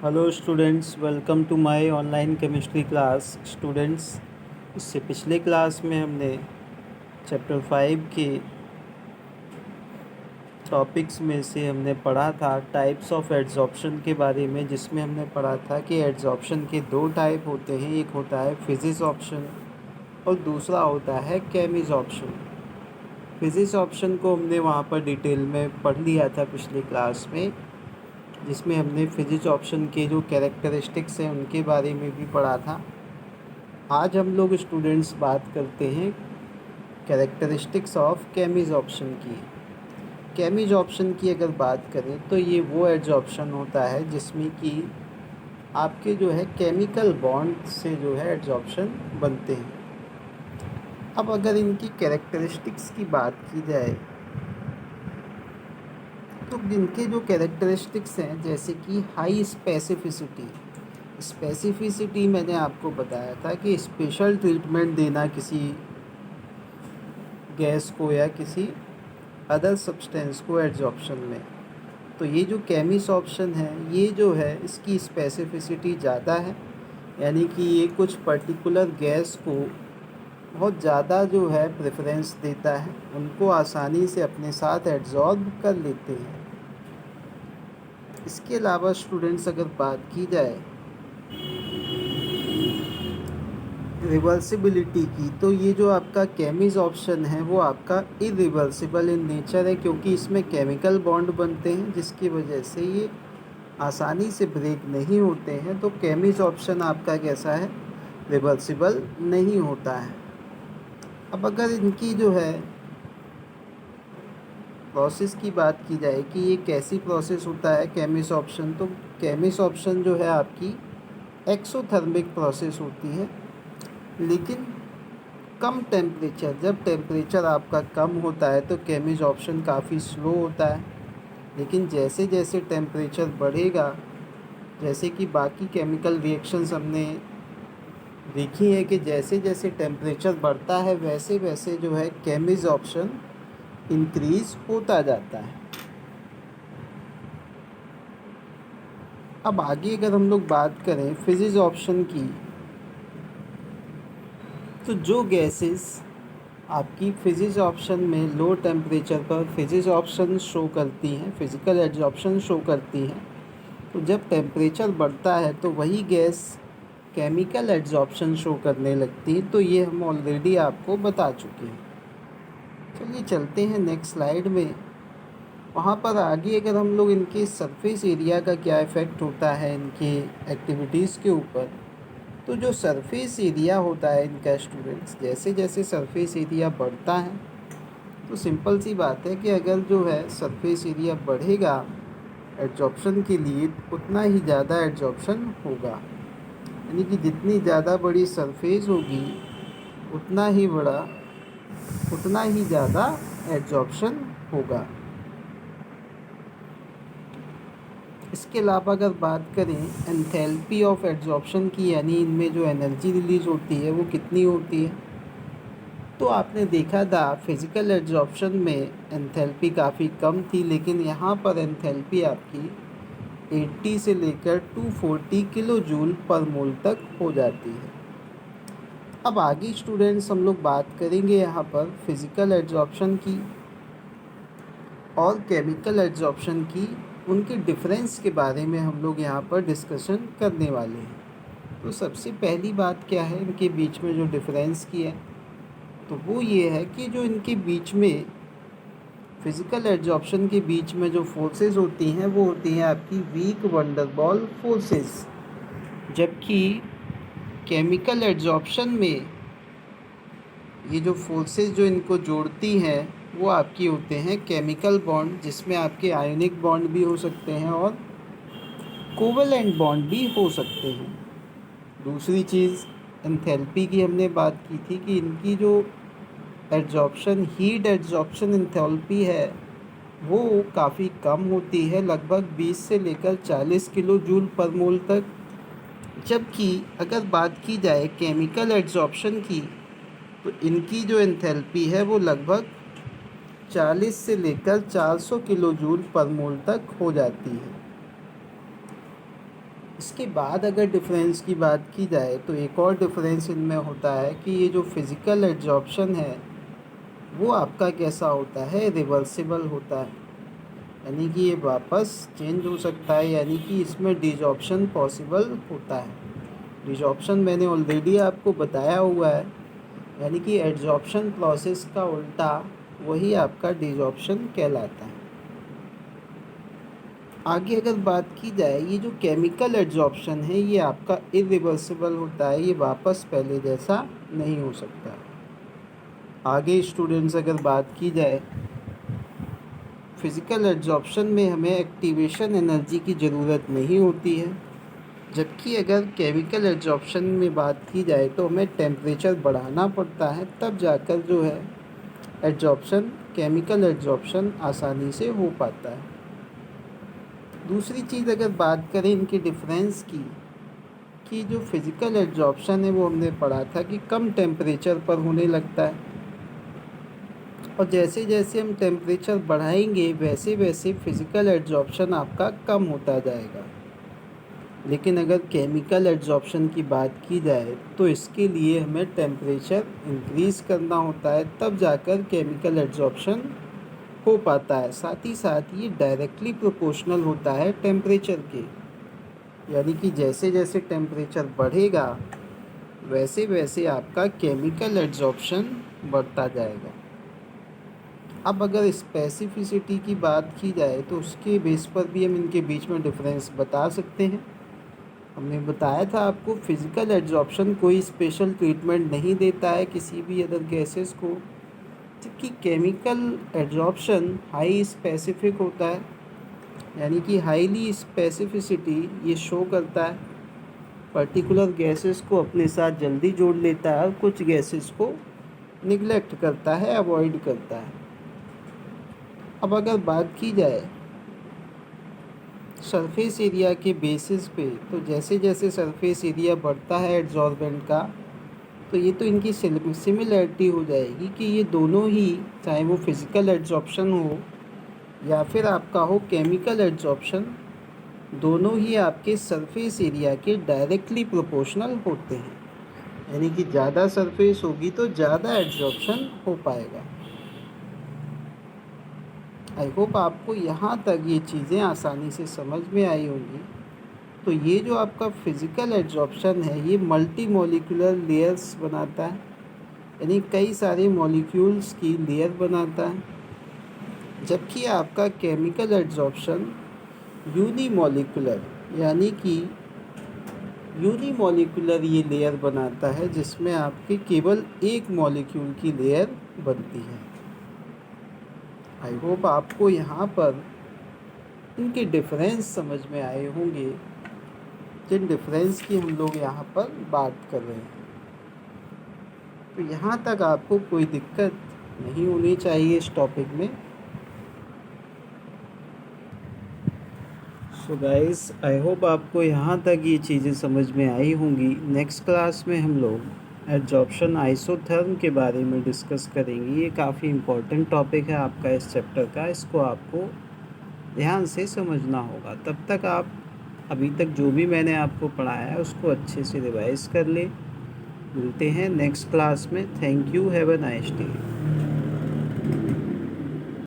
Hello students, welcome to my online chemistry class. Students, इससे पिछले class में हमने चैप्टर 5 के टॉपिक्स में से हमने पढ़ा था टाइप्स ऑफ एड्जॉर्प्शन के बारे में, जिसमें हमने पढ़ा था कि एड्जॉर्प्शन के दो टाइप होते हैं। एक होता है फिजिसॉर्प्शन और दूसरा होता है केमिसॉर्प्शन। फिजिसॉर्प्शन को हमने वहाँ पर डिटेल में पढ़ लिया था पिछले क्लास में, जिसमें हमने फिजिक्स ऑप्शन के जो कैरेक्टरिस्टिक्स हैं उनके बारे में भी पढ़ा था। आज हम लोग स्टूडेंट्स बात करते हैं कैरेक्टरिस्टिक्स ऑफ केमिसॉर्प्शन की। केमिसॉर्प्शन की अगर बात करें तो ये वो एड्जॉर्प्शन होता है जिसमें कि आपके जो है केमिकल बॉन्ड से जो है एड्जॉर्प्शन बनते हैं। अब अगर इनकी कैरेक्टरिस्टिक्स की बात की जाए तो इनके जो कैरेक्टरिस्टिक्स हैं, जैसे कि हाई स्पेसिफिसिटी मैंने आपको बताया था कि स्पेशल ट्रीटमेंट देना किसी गैस को या किसी अदर सब्सटेंस को एड्जॉर्प्शन में। तो ये जो केमिसॉर्प्शन है ये जो है इसकी स्पेसिफिसिटी ज़्यादा है, यानी कि ये कुछ पर्टिकुलर गैस को बहुत ज़्यादा जो है प्रेफरेंस देता है, उनको आसानी से अपने साथ एड्जॉर्ब कर लेते हैं। इसके अलावा स्टूडेंट्स अगर बात की जाए रिवर्सिबिलिटी की, तो ये जो आपका केमिसॉर्प्शन है वो आपका इरिवर्सिबल इन नेचर है, क्योंकि इसमें केमिकल बॉन्ड बनते हैं जिसकी वजह से ये आसानी से ब्रेक नहीं होते हैं। तो केमिसॉर्प्शन आपका कैसा है, रिवर्सिबल नहीं होता है। अब अगर इनकी जो है प्रोसेस की बात की जाए कि ये कैसी प्रोसेस होता है केमिसॉर्प्शन, तो केमिसॉर्प्शन जो है आपकी एक्सोथर्मिक प्रोसेस होती है, लेकिन कम टेम्परेचर, जब टेम्परेचर आपका कम होता है तो केमिसॉर्प्शन काफ़ी स्लो होता है। लेकिन जैसे जैसे टेम्परेचर बढ़ेगा, जैसे कि बाकी केमिकल रिएक्शंस हमने देखी है कि जैसे जैसे टेम्परेचर बढ़ता है वैसे वैसे जो है केमिसॉर्प्शन इंक्रीज़ होता जाता है। अब आगे अगर हम लोग बात करें फिजिसॉर्प्शन की, तो जो गैसेस आपकी फिजिसॉर्प्शन में लो टेम्परेचर पर फिजिसॉर्प्शन शो करती हैं, फिजिकल एड्जॉर्प्शन शो करती हैं, तो जब टेम्परेचर बढ़ता है तो वही गैस केमिकल एड्जॉर्प्शन शो करने लगती है। तो ये हम ऑलरेडी आपको बता चुके हैं। चलिए चलते हैं नेक्स्ट स्लाइड में। वहाँ पर आगे अगर हम लोग इनके सरफेस एरिया का क्या इफ़ेक्ट होता है इनके एक्टिविटीज़ के ऊपर, तो जो सरफेस एरिया होता है इनका स्टूडेंट्स, जैसे जैसे सरफेस एरिया बढ़ता है तो सिंपल सी बात है कि अगर जो है सरफेस एरिया बढ़ेगा एड्जॉर्प्शन के लिए, उतना ही ज़्यादा एड्जॉर्प्शन होगा। यानी कि जितनी ज़्यादा बड़ी सरफेस होगी उतना ही ज़्यादा एड्जॉर्प्शन होगा। इसके अलावा अगर बात करें एंथैल्पी ऑफ एड्जॉर्प्शन की, यानी इनमें जो एनर्जी रिलीज़ होती है वो कितनी होती है, तो आपने देखा था फिज़िकल एड्जॉर्प्शन में एंथैल्पी काफ़ी कम थी, लेकिन यहाँ पर एंथैल्पी आपकी 80 से लेकर 240 किलो जूल पर मोल तक हो जाती है। अब आगे स्टूडेंट्स हम लोग बात करेंगे यहाँ पर फिज़िकल एड्जॉर्प्शन की और केमिकल एड्जॉर्प्शन की, उनके डिफरेंस के बारे में हम लोग यहाँ पर डिस्कशन करने वाले हैं। तो सबसे पहली बात क्या है इनके बीच में जो डिफरेंस की है, तो वो ये है कि जो इनके बीच में फिज़िकल एड्जॉर्प्शन के बीच में जो फोर्सेस होती हैं वो होती हैं आपकी वीक वंडरबॉल फोर्सेस, जबकि केमिकल एड्जॉर्प्शन में ये जो फोर्सेस जो इनको जोड़ती हैं वो आपकी होते हैं केमिकल बॉन्ड, जिसमें आपके आयनिक बॉन्ड भी हो सकते हैं और कोवेलेंट बॉन्ड भी हो सकते हैं। दूसरी चीज़ एंथैल्पी की हमने बात की थी कि इनकी जो एड्जॉर्प्शन हीट एड्जॉर्प्शन एंथैल्पी है वो काफ़ी कम होती है, लगभग 20 से लेकर 40 किलो जूल पर मोल तक। जबकि अगर बात की जाए केमिकल एड्जॉर्प्शन की, तो इनकी जो एंथैल्पी है वो लगभग 40 से लेकर 400 किलो जूल पर मोल तक हो जाती है। इसके बाद अगर डिफरेंस की बात की जाए तो एक और डिफरेंस इनमें होता है कि ये जो फिज़िकल एड्जॉर्प्शन है वो आपका कैसा होता है, रिवर्सिबल होता है, यानी कि ये वापस चेंज हो सकता है, यानी कि इसमें डिजॉर्प्शन पॉसिबल होता है। डिजॉर्प्शन मैंने ऑलरेडी आपको बताया हुआ है, यानी कि एड्जॉर्प्शन प्रोसेस का उल्टा वही आपका डिजॉर्प्शन कहलाता है। आगे अगर बात की जाए, ये जो केमिकल एड्जॉर्प्शन है ये आपका इरिवर्सिबल होता है, ये वापस पहले जैसा नहीं हो सकता। आगे स्टूडेंट्स अगर बात की जाए, फिज़िकल एड्जॉर्प्शन में हमें एक्टिवेशन एनर्जी की ज़रूरत नहीं होती है, जबकि अगर केमिकल एड्जॉर्प्शन में बात की जाए तो हमें टेम्परेचर बढ़ाना पड़ता है, तब जाकर जो है एड्जॉर्प्शन, केमिकल एड्जॉर्प्शन आसानी से हो पाता है। दूसरी चीज़ अगर बात करें इनके डिफरेंस की, कि जो फिज़िकल एड्जॉर्प्शन है वो हमने पढ़ा था कि कम टेम्परेचर पर होने लगता है, और जैसे जैसे हम टेम्परेचर बढ़ाएंगे वैसे वैसे फिज़िकल एड्जॉर्प्शन आपका कम होता जाएगा। लेकिन अगर केमिकल एड्जॉर्प्शन की बात की जाए तो इसके लिए हमें टेम्परेचर इंक्रीज़ करना होता है, तब जाकर केमिकल एड्जॉर्प्शन हो पाता है। साथ ही साथ ये डायरेक्टली प्रोपोर्शनल होता है टेम्परेचर के, यानी कि जैसे जैसे टेम्परेचर बढ़ेगा वैसे वैसे आपका केमिकल एड्जॉर्प्शन बढ़ता जाएगा। अब अगर स्पेसिफिसिटी की बात की जाए तो उसके बेस पर भी हम इनके बीच में डिफरेंस बता सकते हैं। हमने बताया था आपको, फिज़िकल एड्जॉर्प्शन कोई स्पेशल ट्रीटमेंट नहीं देता है किसी भी अदर गैसेस को, जबकि केमिकल एड्जॉर्प्शन हाई स्पेसिफिक होता है, यानी कि हाईली स्पेसिफिसिटी ये शो करता है, पर्टिकुलर गैसेस को अपने साथ जल्दी जोड़ लेता है और कुछ गैसेस को निगलेक्ट करता है, अवॉइड करता है। अब अगर बात की जाए सरफेस एरिया के बेसिस पे, तो जैसे जैसे सरफेस एरिया बढ़ता है एड्जॉर्बेंट का, तो ये तो इनकी सिमिलैरिटी हो जाएगी कि ये दोनों ही, चाहे वो फिज़िकल एड्जॉर्प्शन हो या फिर आपका हो केमिकल एड्जॉर्प्शन, दोनों ही आपके सरफेस एरिया के डायरेक्टली प्रोपोर्शनल होते हैं, यानी कि ज़्यादा सरफेस होगी तो ज़्यादा एड्जॉर्प्शन हो पाएगा। आई होप आपको यहाँ तक ये चीज़ें आसानी से समझ में आई होंगी। तो ये जो आपका फिज़िकल एड्जॉर्प्शन है ये मल्टी मॉलिक्यूलर लेयर्स बनाता है, यानी कई सारे मॉलिक्यूल्स की लेयर बनाता है, जबकि आपका केमिकल एड्जॉर्प्शन यूनिमॉलिक्यूलर, यानी कि यूनिमॉलिक्यूलर ये लेयर बनाता है, जिसमें आपके केवल एक मॉलिक्यूल की लेयर बनती है। आई होप आपको यहाँ पर इनके डिफरेंस समझ में आए होंगे, जिन डिफरेंस की हम लोग यहाँ पर बात कर रहे हैं। तो यहाँ तक आपको कोई दिक्कत नहीं होनी चाहिए इस टॉपिक में। सो गाइस, आई होप आपको यहाँ तक ये चीज़ें समझ में आई होंगी। नेक्स्ट क्लास में हम लोग एड्जॉर्प्शन आइसोथर्म के बारे में डिस्कस करेंगे। ये काफ़ी इम्पोर्टेंट टॉपिक है आपका इस चैप्टर का, इसको आपको ध्यान से समझना होगा। तब तक आप अभी तक जो भी मैंने आपको पढ़ाया है उसको अच्छे से रिवाइज कर लें। मिलते हैं नेक्स्ट क्लास में। Thank you, have a nice day.